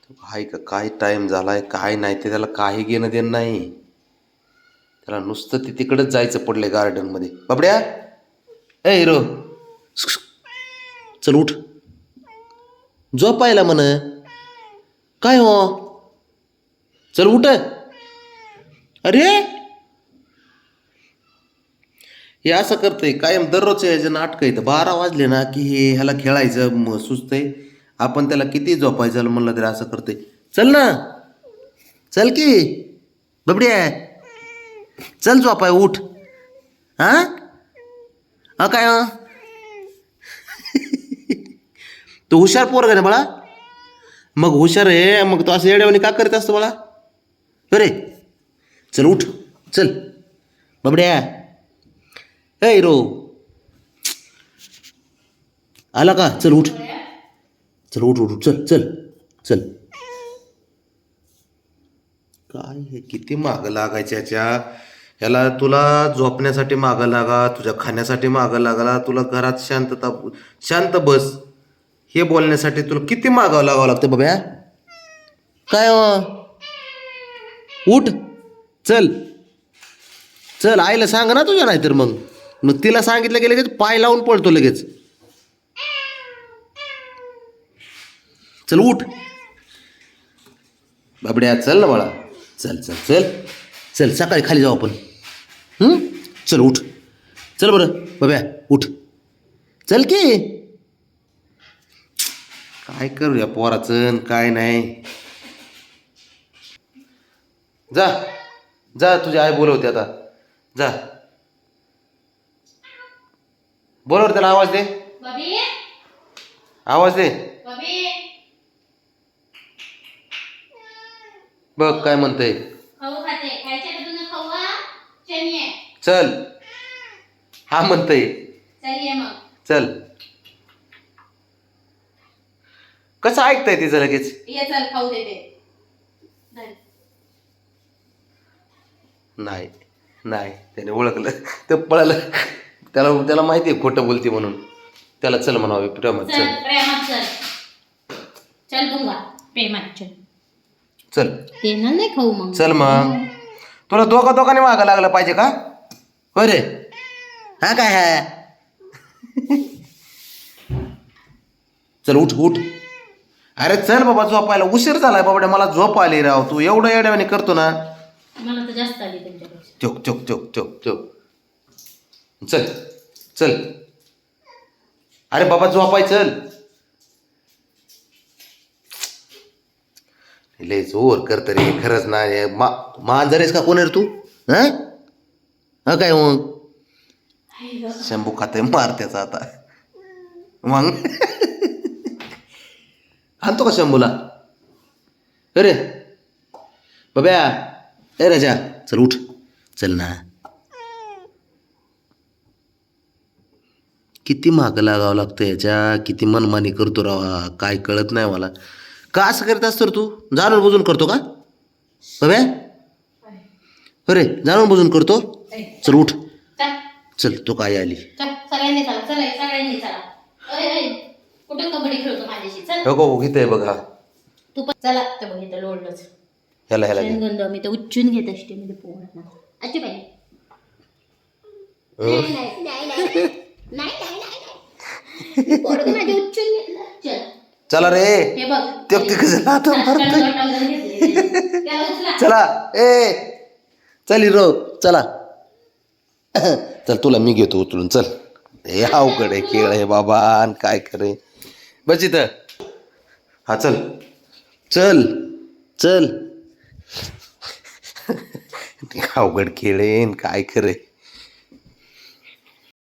हाय का काय टाइम झालाय काय नाही ते त्याला काही घेणं देणं नाही. त्याला नुसतं ते तिकडंच जायचं पडलंय गार्डनमध्ये. बाबड्या ए हिरो चल उठ झोपायला म्हण. काय हो चल उठ. अरे हे असं करतंय कायम दररोजचं याचं नाटकं येतं. 12 वाजले ना की हे ह्याला खेळायचं सुचतंय. आपण त्याला किती झोपायचं म्हणलं तरी असं करतंय. चल ना चल की बबड्या चल झोपाय उठ. हा हा काय तू हुशार पोरगा ना बाळा. मग हुशार आहे मग तू असं येड्यावानी का करत असतो बाळा. अरे चल उठ चल बबड्या. ए हिरो आला का चल उठ. चल उठ उठ चल चल चल. काय हे किती मागं लागायचं ह्याला. तुला झोपण्यासाठी मागं लागा, तुझ्या खाण्यासाठी मागं लागायला, तुला घरात शांत बस हे बोलण्यासाठी तुला किती मागावं लागावं लागतं बाब्या. काय उठ चल चल. आईला सांग ना तुझ्या नाही तर मग मग तिला सांगितलं की लगेच पाय लावून पळतो लगेच. चल उठ बाबड्या चल ना बाळा. चल चल चल चल सकाळी खाली जाऊ आपण. चल उठ चल बरं बाब्या उठ चल की. काय करूया पोराचं काय नाही. जा जा तुझी आई बोलवते आता जा. बोलव त्याला आवाज दे. आवाज दे. बघ काय म्हणतंय. चल हा म्हणतंय चल. कसं ऐकताय तिचं लगेच. नाही नाही त्याने ओळखलं ते पळालं. त्याला माहिती आहे खोटं बोलते म्हणून. त्याला चल म्हणावे प्रेमात चल चल नाही खाऊ मग. चल मग. तुला दोघांनी मागं लागलं पाहिजे का होय रे. हा काय हा चल उठ उठ. अरे चल बाबा झोपायला उशीर झालाय बाबड्या. मला झोप आली राव. तू एवढं येड्यावानी करतो ना. मला तर जास्त आली तुमच्यापेक्षा. चोक चोक चोक चोक चोक चल चल. अरे बाबा झोपाय चल. लय जोर करत रे खरंच ना. मांजरेस का कोण रे तू. हा काय मग शंभू खाते मार त्याचा आता मग. आणतो का शंभूला. अरे बाब्या ए राजा चल उठ चल ना. किती मागं लागावं लागतं याच्या. किती मनमानी करतो राव काय कळत नाही मला. का असं करत असतो तू. जाणून बुजून करतो का बाब्या. अरे जाणून बुजून करतो. चल उठ चल. तो काय आली. कुठं कबड्डी खेळतो माझ्याशी. चल हो घेत आहे बघा. तू पण चला तर बघ इथं लोळलंच. ह्याला गंध मी तर उच्चून घेत असते म्हणजे पोहत अच्छी बाई. पोरगं माझे उच्चून घेतलं. चल चला रे. हे बघ ते कसं आता चला ए चल रो चला. चल तुला मी घेतो उचलून चल. हे अवघड आहे खेळ आहे बाबा काय करे. बस इथं. हा चल चल चल. अवघड खेळ आहे काय करे.